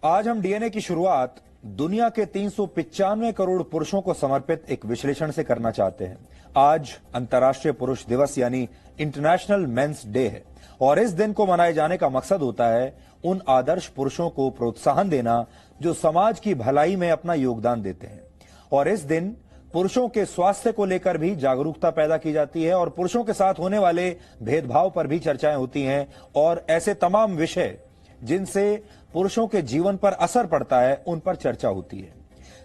आज हम डीएनए की शुरुआत दुनिया के 395 करोड़ पुरुषों को समर्पित एक विश्लेषण से करना चाहते हैं। आज अंतर्राष्ट्रीय पुरुष दिवस यानी इंटरनेशनल मेंस डे है और इस दिन को मनाए जाने का मकसद होता है उन आदर्श पुरुषों को प्रोत्साहन देना जो समाज की भलाई में अपना योगदान देते हैं। और इस दिन पुरुषों के स्वास्थ्य को लेकर भी जागरूकता पैदा की जाती है और पुरुषों के साथ होने वाले भेदभाव पर भी चर्चाएं होती हैं और ऐसे तमाम विषय जिनसे पुरुषों के जीवन पर असर पड़ता है उन पर चर्चा होती है।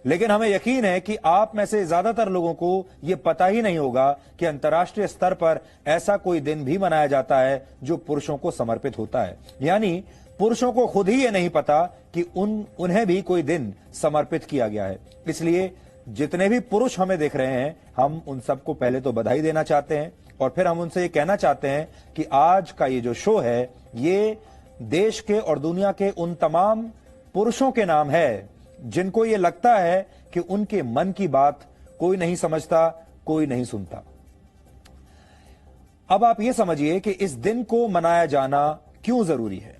लेकिन हमें यकीन है कि आप में से ज्यादातर लोगों को यह पता ही नहीं होगा कि अंतर्राष्ट्रीय स्तर पर ऐसा कोई दिन भी मनाया जाता है जो पुरुषों को समर्पित होता है। यानी पुरुषों को खुद ही ये नहीं पता कि उन्हें भी कोई दिन समर्पित किया गया है। इसलिए जितने भी पुरुष हमें देख रहे हैं, हम उन सबको पहले तो बधाई देना चाहते हैं और फिर हम उनसे ये कहना चाहते हैं कि आज का ये जो शो है ये देश के और दुनिया के उन तमाम पुरुषों के नाम है जिनको ये लगता है कि उनके मन की बात कोई नहीं समझता, कोई नहीं सुनता। अब आप ये समझिए कि इस दिन को मनाया जाना क्यों जरूरी है।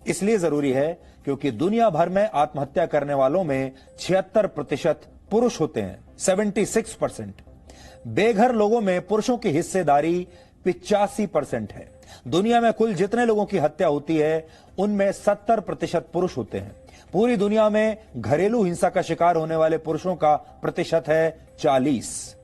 इसलिए जरूरी है क्योंकि दुनिया भर में आत्महत्या करने वालों में 76% पुरुष होते हैं, 76%। बेघर लोगों में पुरुषों की हिस्सेदारी 85% है। दुनिया में कुल जितने लोगों की हत्या होती है उनमें 70% पुरुष होते हैं। पूरी दुनिया में घरेलू हिंसा का शिकार होने वाले पुरुषों का प्रतिशत है 40।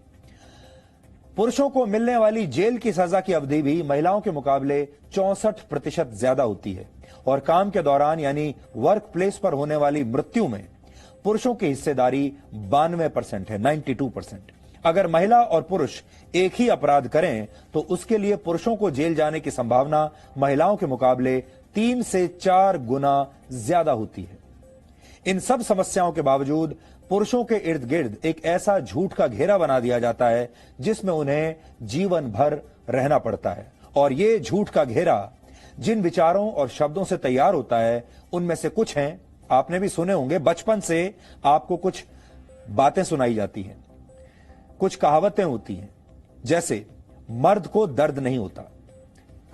पुरुषों को मिलने वाली जेल की सजा की अवधि भी महिलाओं के मुकाबले 64% ज्यादा होती है और काम के दौरान यानी वर्क प्लेस पर होने वाली मृत्यु में पुरुषों की हिस्सेदारी 92% है, 92%। अगर महिला और पुरुष एक ही अपराध करें तो उसके लिए पुरुषों को जेल जाने की संभावना महिलाओं के मुकाबले 3 से 4 गुना ज्यादा होती है। इन सब समस्याओं के बावजूद पुरुषों के इर्द गिर्द एक ऐसा झूठ का घेरा बना दिया जाता है जिसमें उन्हें जीवन भर रहना पड़ता है। और ये झूठ का घेरा जिन विचारों और शब्दों से तैयार होता है उनमें से कुछ हैं, आपने भी सुने होंगे। बचपन से आपको कुछ बातें सुनाई जाती हैं, कुछ कहावतें होती हैं, जैसे मर्द को दर्द नहीं होता।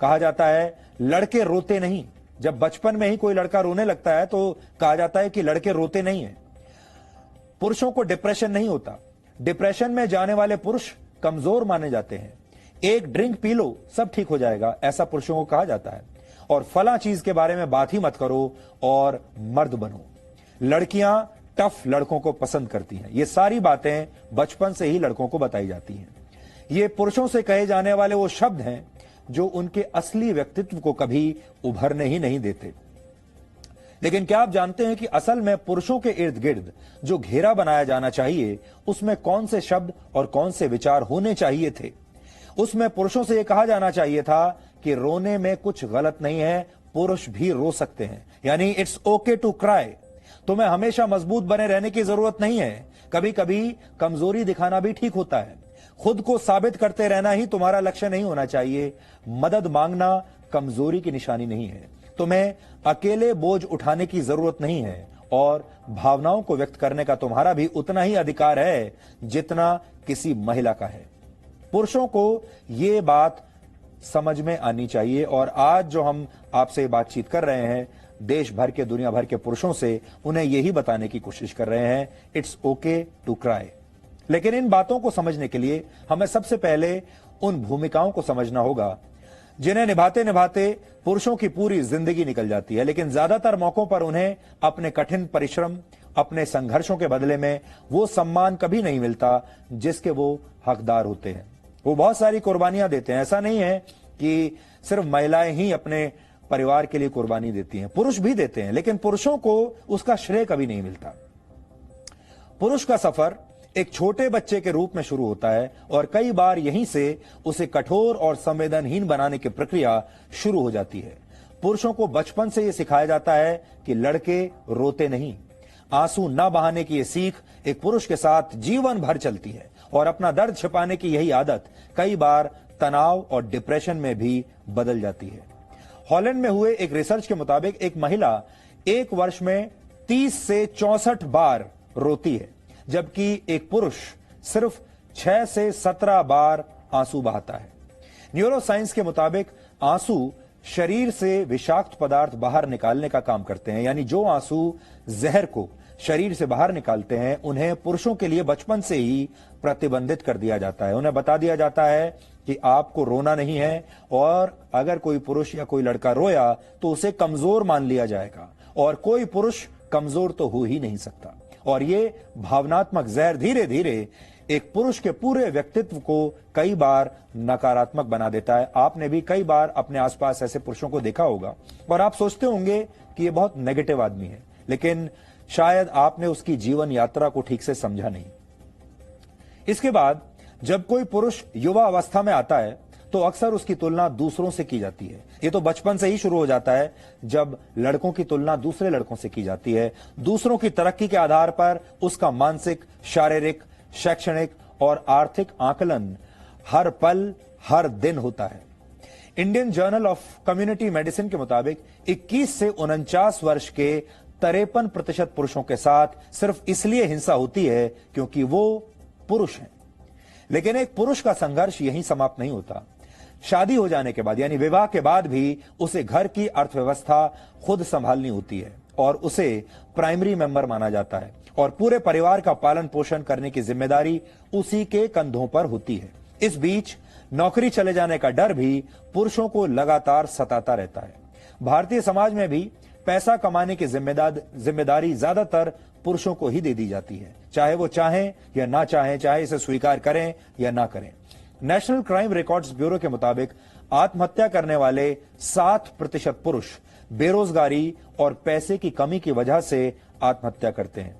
कहा जाता है लड़के रोते नहीं। जब बचपन में ही कोई लड़का रोने लगता है तो कहा जाता है कि लड़के रोते नहीं हैं। पुरुषों को डिप्रेशन नहीं होता। डिप्रेशन में जाने वाले पुरुष कमजोर माने जाते हैं। एक ड्रिंक पी लो सब ठीक हो जाएगा, ऐसा पुरुषों को कहा जाता है। और फला चीज के बारे में बात ही मत करो और मर्द बनो। लड़कियां टफ लड़कों को पसंद करती हैं। ये सारी बातें बचपन से ही लड़कों को बताई जाती हैं। ये पुरुषों से कहे जाने वाले वो शब्द हैं जो उनके असली व्यक्तित्व को कभी उभरने ही नहीं देते। लेकिन क्या आप जानते हैं कि असल में पुरुषों के इर्द गिर्द जो घेरा बनाया जाना चाहिए उसमें कौन से शब्द और कौन से विचार होने चाहिए थे? उसमें पुरुषों से यह कहा जाना चाहिए था कि रोने में कुछ गलत नहीं है, पुरुष भी रो सकते हैं। यानी इट्स ओके टू क्राई। तुम्हें हमेशा मजबूत बने रहने की जरूरत नहीं है, कभी कभी कमजोरी दिखाना भी ठीक होता है। खुद को साबित करते रहना ही तुम्हारा लक्ष्य नहीं होना चाहिए। मदद मांगना कमजोरी की निशानी नहीं है। तुम्हें अकेले बोझ उठाने की जरूरत नहीं है और भावनाओं को व्यक्त करने का तुम्हारा भी उतना ही अधिकार है जितना किसी महिला का है। पुरुषों को ये बात समझ में आनी चाहिए और आज जो हम आपसे बातचीत कर रहे हैं देश भर के, दुनिया भर के पुरुषों से, उन्हें यही बताने की कोशिश कर रहे हैं इट्स ओके टू क्राई। लेकिन इन बातों को समझने के लिए हमें सबसे पहले उन भूमिकाओं को समझना होगा जिन्हें निभाते निभाते पुरुषों की पूरी जिंदगी निकल जाती है। लेकिन ज्यादातर मौकों पर उन्हें अपने कठिन परिश्रम, अपने संघर्षों के बदले में वो सम्मान कभी नहीं मिलता जिसके वो हकदार होते हैं। वो बहुत सारी कुर्बानियां देते हैं। ऐसा नहीं है कि सिर्फ महिलाएं ही अपने परिवार के लिए कुर्बानी देती हैं, पुरुष भी देते हैं, लेकिन पुरुषों को उसका श्रेय कभी नहीं मिलता। पुरुष का सफर एक छोटे बच्चे के रूप में शुरू होता है और कई बार यहीं से उसे कठोर और संवेदनहीन बनाने की प्रक्रिया शुरू हो जाती है। पुरुषों को बचपन से यह सिखाया जाता है कि लड़के रोते नहीं। आंसू न बहाने की यह सीख एक पुरुष के साथ जीवन भर चलती है और अपना दर्द छिपाने की यही आदत कई बार तनाव और डिप्रेशन में भी बदल जाती है। हॉलैंड में हुए एक रिसर्च के मुताबिक एक महिला एक वर्ष में 30 से 64 बार रोती है, जबकि एक पुरुष सिर्फ 6 से 17 बार आंसू बहाता है। न्यूरोसाइंस के मुताबिक आंसू शरीर से विषाक्त पदार्थ बाहर निकालने का काम करते हैं। यानी जो आंसू जहर को शरीर से बाहर निकालते हैं, उन्हें पुरुषों के लिए बचपन से ही प्रतिबंधित कर दिया जाता है। उन्हें बता दिया जाता है कि आपको रोना नहीं है, और अगर कोई पुरुष या कोई लड़का रोया तो उसे कमजोर मान लिया जाएगा, और कोई पुरुष कमजोर तो हो ही नहीं सकता। और ये भावनात्मक जहर धीरे धीरे एक पुरुष के पूरे व्यक्तित्व को कई बार नकारात्मक बना देता है। आपने भी कई बार अपने आसपास ऐसे पुरुषों को देखा होगा और आप सोचते होंगे कि ये बहुत नेगेटिव आदमी है, लेकिन शायद आपने उसकी जीवन यात्रा को ठीक से समझा नहीं। इसके बाद जब कोई पुरुष युवा अवस्था में आता है तो अक्सर उसकी तुलना दूसरों से की जाती है। ये तो बचपन से ही शुरू हो जाता है, जब लड़कों की तुलना दूसरे लड़कों से की जाती है। दूसरों की तरक्की के आधार पर उसका मानसिक, शारीरिक, शैक्षणिक और आर्थिक आकलन हर पल, हर दिन होता है। Indian journal of community medicine के मुताबिक 21 से 49 वर्ष के 53% पुरुषों के साथ सिर्फ इसलिए हिंसा होती है क्योंकि वो पुरुष हैं। लेकिन एक पुरुष का संघर्ष यहीं समाप्त नहीं होता। शादी हो जाने के बाद, यानी विवाह के बाद भी उसे घर की अर्थव्यवस्था खुद संभालनी होती है और उसे प्राइमरी मेंबर माना जाता है, और पूरे परिवार का पालन पोषण करने की जिम्मेदारी उसी के कंधों पर होती है। इस बीच नौकरी चले जाने का डर भी पुरुषों को लगातार सताता रहता है। भारतीय समाज में भी पैसा कमाने की जिम्मेदारी ज्यादातर पुरुषों को ही दे दी जाती है, चाहे वो चाहें या ना चाहें, चाहे इसे स्वीकार करें या ना करें। नेशनल क्राइम रिकॉर्ड्स ब्यूरो के मुताबिक आत्महत्या करने वाले 7% पुरुष बेरोजगारी और पैसे की कमी की वजह से आत्महत्या करते हैं।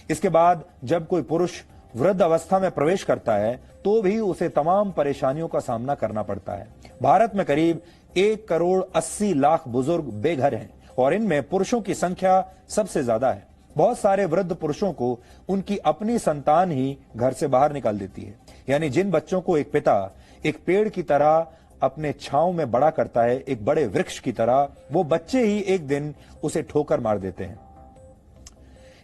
इसके बाद जब कोई पुरुष वृद्ध अवस्था में प्रवेश करता है तो भी उसे तमाम परेशानियों का सामना करना पड़ता है। भारत में करीब 1,80,00,000 बुजुर्ग बेघर हैं और इनमें पुरुषों की संख्या सबसे ज्यादा है। बहुत सारे वृद्ध पुरुषों को उनकी अपनी संतान ही घर से बाहर निकाल देती है। यानी जिन बच्चों को एक पिता एक पेड़ की तरह अपने छांव में बड़ा करता है, एक बड़े वृक्ष की तरह, वो बच्चे ही एक दिन उसे ठोकर मार देते हैं।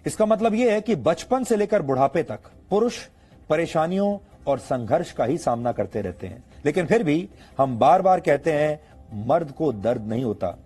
इसका मतलब यह है कि बचपन से लेकर बुढ़ापे तक पुरुष परेशानियों और संघर्ष का ही सामना करते रहते हैं। लेकिन फिर भी हम बार बार कहते हैं मर्द को दर्द नहीं होता,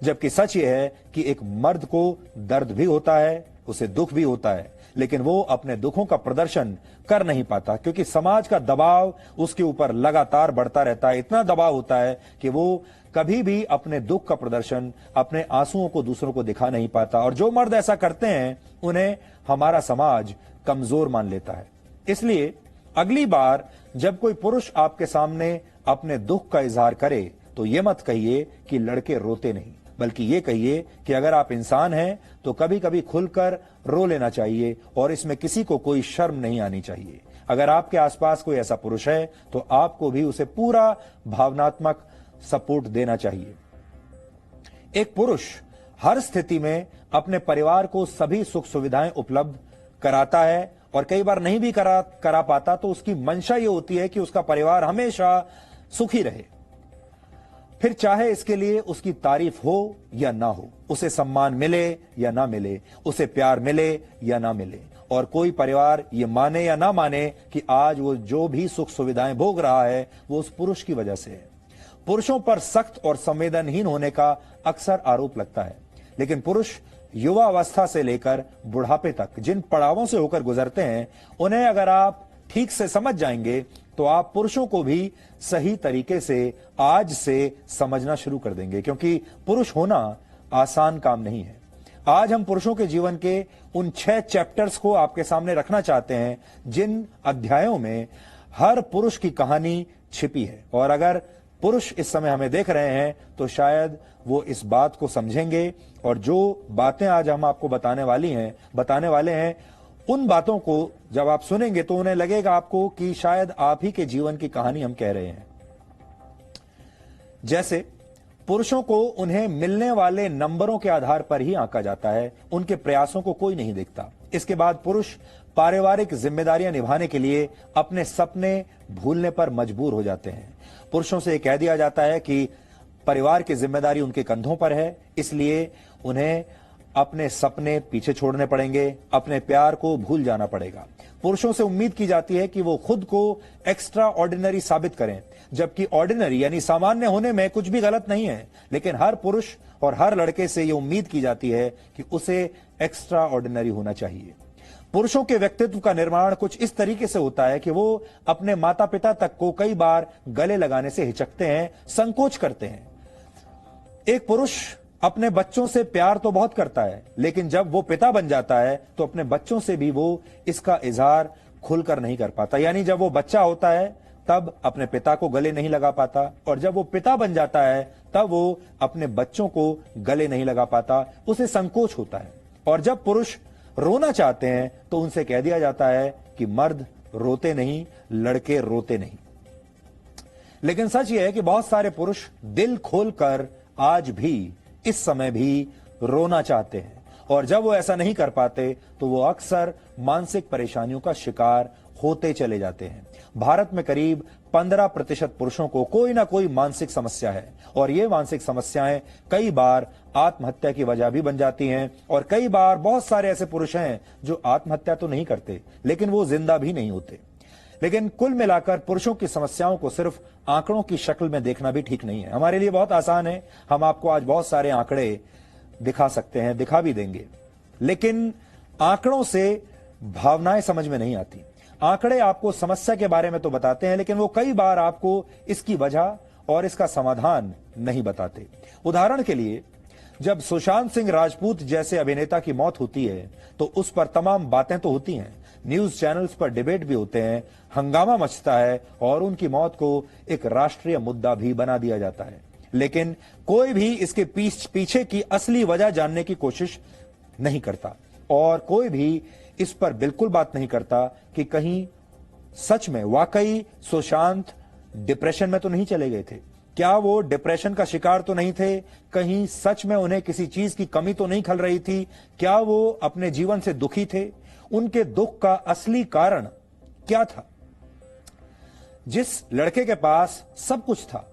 जबकि सच यह है कि एक मर्द को दर्द भी होता है, उसे दुख भी होता है, लेकिन वो अपने दुखों का प्रदर्शन कर नहीं पाता क्योंकि समाज का दबाव उसके ऊपर लगातार बढ़ता रहता है। इतना दबाव होता है कि वो कभी भी अपने दुख का प्रदर्शन, अपने आंसुओं को दूसरों को दिखा नहीं पाता। और जो मर्द ऐसा करते हैं उन्हें हमारा समाज कमजोर मान लेता है। इसलिए अगली बार जब कोई पुरुष आपके सामने अपने दुख का इजहार करे तो ये मत कहिए कि लड़के रोते नहीं, बल्कि ये कहिए कि अगर आप इंसान हैं तो कभी कभी खुलकर रो लेना चाहिए और इसमें किसी को कोई शर्म नहीं आनी चाहिए। अगर आपके आसपास कोई ऐसा पुरुष है तो आपको भी उसे पूरा भावनात्मक सपोर्ट देना चाहिए। एक पुरुष हर स्थिति में अपने परिवार को सभी सुख सुविधाएं उपलब्ध कराता है और कई बार नहीं भी करा पाता तो उसकी मंशा ये होती है कि उसका परिवार हमेशा सुखी रहे। फिर चाहे इसके लिए उसकी तारीफ हो या ना हो, उसे सम्मान मिले या ना मिले, उसे प्यार मिले या ना मिले, और कोई परिवार ये माने या ना माने कि आज वो जो भी सुख सुविधाएं भोग रहा है वो उस पुरुष की वजह से है। पुरुषों पर सख्त और संवेदनहीन होने का अक्सर आरोप लगता है, लेकिन पुरुष युवा अवस्था से लेकर बुढ़ापे तक जिन पड़ावों से होकर गुजरते हैं उन्हें अगर आप ठीक से समझ जाएंगे तो आप पुरुषों को भी सही तरीके से आज से समझना शुरू कर देंगे, क्योंकि पुरुष होना आसान काम नहीं है। आज हम पुरुषों के जीवन के उन 6 चैप्टर्स को आपके सामने रखना चाहते हैं जिन अध्यायों में हर पुरुष की कहानी छिपी है। और अगर पुरुष इस समय हमें देख रहे हैं तो शायद वो इस बात को समझेंगे और जो बातें आज हम आपको बताने वाले हैं उन बातों को जब आप सुनेंगे तो उन्हें लगेगा आपको कि शायद आप ही के जीवन की कहानी हम कह रहे हैं। जैसे पुरुषों को उन्हें मिलने वाले नंबरों के आधार पर ही आंका जाता है, उनके प्रयासों को कोई नहीं देखता। इसके बाद पुरुष पारिवारिक जिम्मेदारियां निभाने के लिए अपने सपने भूलने पर मजबूर हो जाते हैं। पुरुषों से कह दिया जाता है कि परिवार की जिम्मेदारी उनके कंधों पर है, इसलिए उन्हें अपने सपने पीछे छोड़ने पड़ेंगे, अपने प्यार को भूल जाना पड़ेगा। पुरुषों से उम्मीद की जाती है कि वो खुद को एक्स्ट्रा ऑर्डिनरी साबित करें, जबकि ऑर्डिनरी यानी सामान्य होने में कुछ भी गलत नहीं है, लेकिन हर पुरुष और हर लड़के से ये उम्मीद की जाती है कि उसे एक्स्ट्रा ऑर्डिनरी होना चाहिए। पुरुषों के व्यक्तित्व का निर्माण कुछ इस तरीके से होता है कि वो अपने माता पिता तक को कई बार गले लगाने से हिचकते हैं, संकोच करते हैं। एक पुरुष अपने बच्चों से प्यार तो बहुत करता है, लेकिन जब वो पिता बन जाता है तो अपने बच्चों से भी वो इसका इजहार खुलकर नहीं कर पाता। यानी जब वो बच्चा होता है तब अपने पिता को गले नहीं लगा पाता, और जब वो पिता बन जाता है तब वो अपने बच्चों को गले नहीं लगा पाता, उसे संकोच होता है। और जब पुरुष रोना चाहते हैं तो उनसे कह दिया जाता है कि मर्द रोते नहीं, लड़के रोते नहीं। लेकिन सच यह है कि बहुत सारे पुरुष दिल खोलकर आज भी, इस समय भी रोना चाहते हैं, और जब वो ऐसा नहीं कर पाते तो वो अक्सर मानसिक परेशानियों का शिकार होते चले जाते हैं। भारत में करीब 15% पुरुषों को कोई ना कोई मानसिक समस्या है, और ये मानसिक समस्याएं कई बार आत्महत्या की वजह भी बन जाती हैं। और कई बार बहुत सारे ऐसे पुरुष हैं जो आत्महत्या तो नहीं करते, लेकिन वो जिंदा भी नहीं होते। लेकिन कुल मिलाकर पुरुषों की समस्याओं को सिर्फ आंकड़ों की शक्ल में देखना भी ठीक नहीं है। हमारे लिए बहुत आसान है, हम आपको आज बहुत सारे आंकड़े दिखा सकते हैं, दिखा भी देंगे, लेकिन आंकड़ों से भावनाएं समझ में नहीं आती। आंकड़े आपको समस्या के बारे में तो बताते हैं, लेकिन वो कई बार आपको इसकी वजह और इसका समाधान नहीं बताते। उदाहरण के लिए, जब सुशांत सिंह राजपूत जैसे अभिनेता की मौत होती है तो उस पर तमाम बातें तो होती हैं, न्यूज चैनल्स पर डिबेट भी होते हैं, हंगामा मचता है और उनकी मौत को एक राष्ट्रीय मुद्दा भी बना दिया जाता है। लेकिन कोई भी इसके पीछे की असली वजह जानने की कोशिश नहीं करता, और कोई भी इस पर बिल्कुल बात नहीं करता कि कहीं सच में वाकई सुशांत डिप्रेशन में तो नहीं चले गए थे, क्या वो डिप्रेशन का शिकार तो नहीं थे, कहीं सच में उन्हें किसी चीज की कमी तो नहीं खल रही थी, क्या वो अपने जीवन से दुखी थे, उनके दुख का असली कारण क्या था। जिस लड़के के पास सब कुछ था,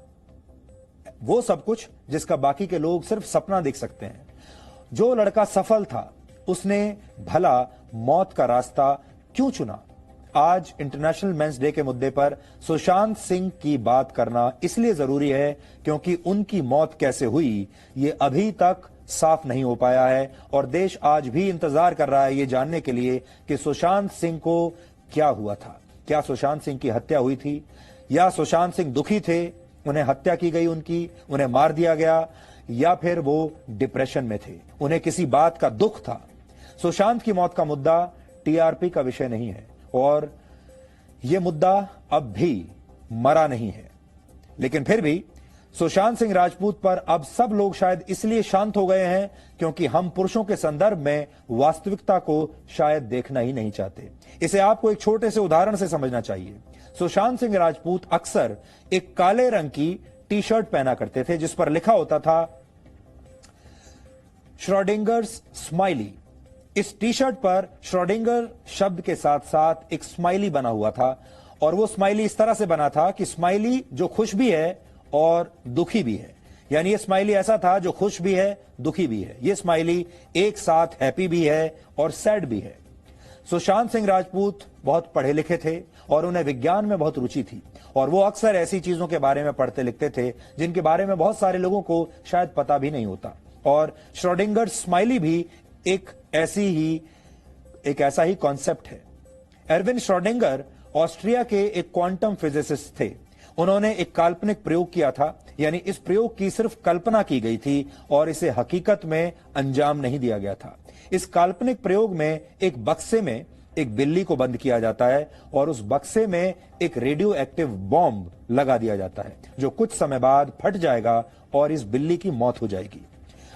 वो सब कुछ जिसका बाकी के लोग सिर्फ सपना देख सकते हैं, जो लड़का सफल था, उसने भला मौत का रास्ता क्यों चुना। आज इंटरनेशनल मेंस डे के मुद्दे पर सुशांत सिंह की बात करना इसलिए जरूरी है क्योंकि उनकी मौत कैसे हुई ये अभी तक साफ नहीं हो पाया है, और देश आज भी इंतजार कर रहा है ये जानने के लिए कि सुशांत सिंह को क्या हुआ था। क्या सुशांत सिंह की हत्या हुई थी, या सुशांत सिंह दुखी थे, उन्हें हत्या की गई उनकी, उन्हें मार दिया गया, या फिर वो डिप्रेशन में थे, उन्हें किसी बात का दुख था। सुशांत की मौत का मुद्दा टीआरपी का विषय नहीं है, और यह मुद्दा अब भी मरा नहीं है। लेकिन फिर भी सुशांत सिंह राजपूत पर अब सब लोग शायद इसलिए शांत हो गए हैं क्योंकि हम पुरुषों के संदर्भ में वास्तविकता को शायद देखना ही नहीं चाहते। इसे आपको एक छोटे से उदाहरण से समझना चाहिए। सुशांत सिंह राजपूत अक्सर एक काले रंग की टी शर्ट पहना करते थे जिस पर लिखा होता था श्रोडिंगर्स स्माइली। इस टी शर्ट पर श्रोडिंगर शब्द के साथ साथ एक स्माइली बना हुआ था, और वो स्माइली इस तरह से बना था कि स्माइली जो खुश भी है और दुखी भी है, यानी ये स्माइली ऐसा था जो खुश भी है, दुखी भी है। ये स्माइली एक साथ हैप्पी भी है और सैड भी है। सुशांत सिंह राजपूत बहुत पढ़े लिखे थे और उन्हें विज्ञान में बहुत रुचि थी, और वो अक्सर ऐसी चीजों के बारे में पढ़ते लिखते थे जिनके बारे में बहुत सारे लोगों को शायद पता भी नहीं होता। और श्रोडिंगर स्माइली भी एक ऐसा ही कॉन्सेप्ट है। एरविन श्रोडिंगर ऑस्ट्रिया के एक क्वांटम फिजिसिस्ट थे। उन्होंने एक काल्पनिक प्रयोग किया था, यानी इस प्रयोग की सिर्फ कल्पना की गई थी और इसे हकीकत में अंजाम नहीं दिया गया था। इस काल्पनिक प्रयोग में एक बक्से में एक बिल्ली को बंद किया जाता है और उस बक्से में एक रेडियो एक्टिव बॉम्ब लगा दिया जाता है जो कुछ समय बाद फट जाएगा और इस बिल्ली की मौत हो जाएगी।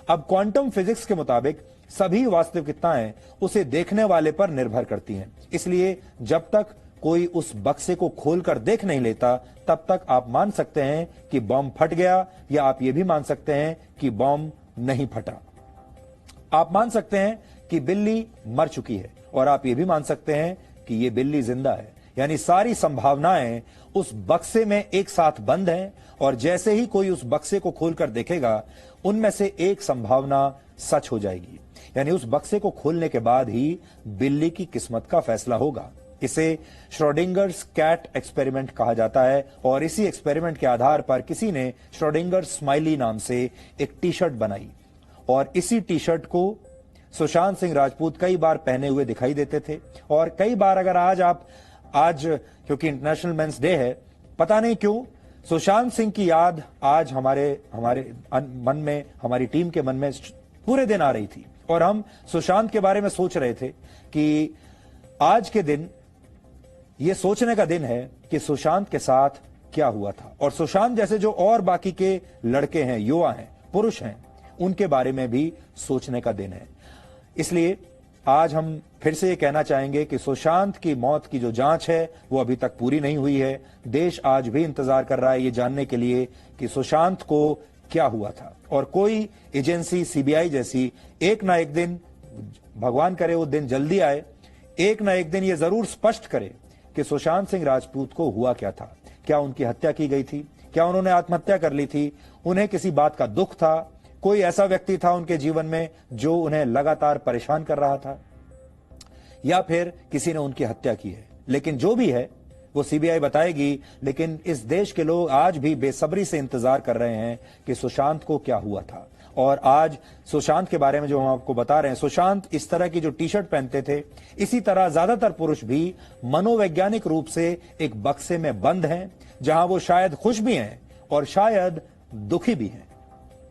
अब क्वांटम फिजिक्स के मुताबिक सभी वास्तविकताएं उसे देखने वाले पर निर्भर करती हैं, इसलिए जब तक कोई उस बक्से को खोलकर देख नहीं लेता तब तक आप मान सकते हैं कि बॉम्ब फट गया, या आप यह भी मान सकते हैं कि बॉम्ब नहीं फटा। आप मान सकते हैं कि बिल्ली मर चुकी है और आप यह भी मान सकते हैं कि यह बिल्ली जिंदा है, यानी सारी संभावनाएं उस बक्से में एक साथ बंद हैं, और जैसे ही कोई उस बक्से को खोलकर देखेगा उनमें से एक संभावना सच हो जाएगी, यानी उस बक्से को खोलने के बाद ही बिल्ली की किस्मत का फैसला होगा। इसे श्रोडिंगर्स कैट एक्सपेरिमेंट कहा जाता है और इसी एक्सपेरिमेंट के आधार पर किसी ने श्रोडिंगर्स स्माइली नाम से एक टी शर्ट बनाई और इसी टी शर्ट को सुशांत सिंह राजपूत कई बार पहने हुए दिखाई देते थे। और कई बार अगर आज क्योंकि इंटरनेशनल मेंस डे है, पता नहीं क्यों सुशांत सिंह की याद आज हमारे मन में, हमारी टीम के मन में पूरे दिन आ रही थी और हम सुशांत के बारे में सोच रहे थे कि आज के दिन ये सोचने का दिन है कि सुशांत के साथ क्या हुआ था और सुशांत जैसे जो और बाकी के लड़के हैं, युवा हैं, पुरुष हैं, उनके बारे में भी सोचने का दिन है। इसलिए आज हम फिर से ये कहना चाहेंगे कि सुशांत की मौत की जो जांच है वो अभी तक पूरी नहीं हुई है। देश आज भी इंतजार कर रहा है ये जानने के लिए कि सुशांत को क्या हुआ था और कोई एजेंसी सीबीआई जैसी एक ना एक दिन, भगवान करे वो दिन जल्दी आए, एक ना एक दिन ये जरूर स्पष्ट करे कि सुशांत सिंह राजपूत को हुआ क्या था। क्या उनकी हत्या की गई थी? क्या उन्होंने आत्महत्या कर ली थी? उन्हें किसी बात का दुख था? कोई ऐसा व्यक्ति था उनके जीवन में जो उन्हें लगातार परेशान कर रहा था, या फिर किसी ने उनकी हत्या की है? लेकिन जो भी है वो सीबीआई बताएगी। लेकिन इस देश के लोग आज भी बेसब्री से इंतजार कर रहे हैं कि सुशांत को क्या हुआ था। और आज सुशांत के बारे में जो हम आपको बता रहे हैं, सुशांत इस तरह की जो टी शर्ट पहनते थे, इसी तरह ज्यादातर पुरुष भी मनोवैज्ञानिक रूप से एक बक्से में बंद हैं, जहां वो शायद खुश भी हैं और शायद दुखी भी हैं।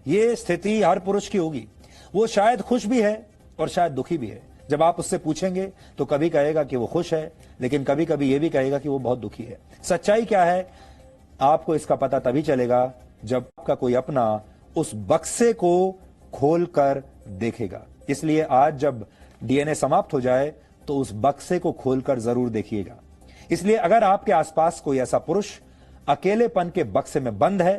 ये स्थिति हर पुरुष की होगी। वो शायद खुश भी है और शायद दुखी भी है। जब आप उससे पूछेंगे तो कभी कहेगा कि वो खुश है, लेकिन कभी कभी ये भी कहेगा कि वो बहुत दुखी है। सच्चाई क्या है, आपको इसका पता तभी चलेगा जब आपका कोई अपना उस बक्से को खोलकर देखेगा। इसलिए आज जब डीएनए समाप्त हो जाए तो उस बक्से को खोलकर जरूर देखिएगा। इसलिए अगर आपके आसपास कोई ऐसा पुरुष अकेलेपन के बक्से में बंद है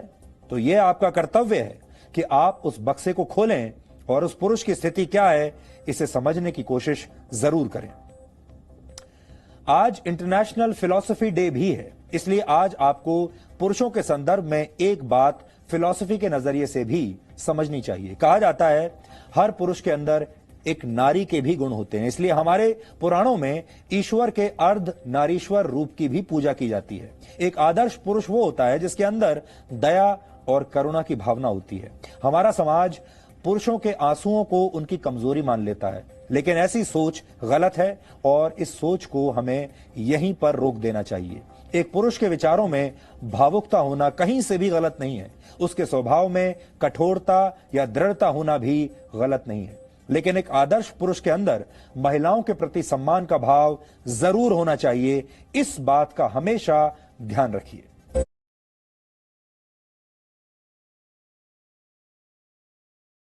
तो यह आपका कर्तव्य है कि आप उस बक्से को खोलें और उस पुरुष की स्थिति क्या है इसे समझने की कोशिश जरूर करें। आज इंटरनेशनल फिलॉसफी डे भी है, इसलिए आज आपको पुरुषों के संदर्भ में एक बात फिलॉसफी के नजरिए से भी समझनी चाहिए। कहा जाता है हर पुरुष के अंदर एक नारी के भी गुण होते हैं, इसलिए हमारे पुराणों में ईश्वर के अर्ध नारीश्वर रूप की भी पूजा की जाती है। एक आदर्श पुरुष वो होता है जिसके अंदर दया और करुणा की भावना होती है। हमारा समाज पुरुषों के आंसुओं को उनकी कमजोरी मान लेता है, लेकिन ऐसी सोच गलत है और इस सोच को हमें यहीं पर रोक देना चाहिए। एक पुरुष के विचारों में भावुकता होना कहीं से भी गलत नहीं है, उसके स्वभाव में कठोरता या दृढ़ता होना भी गलत नहीं है, लेकिन एक आदर्श पुरुष के अंदर महिलाओं के प्रति सम्मान का भाव जरूर होना चाहिए। इस बात का हमेशा ध्यान रखिए।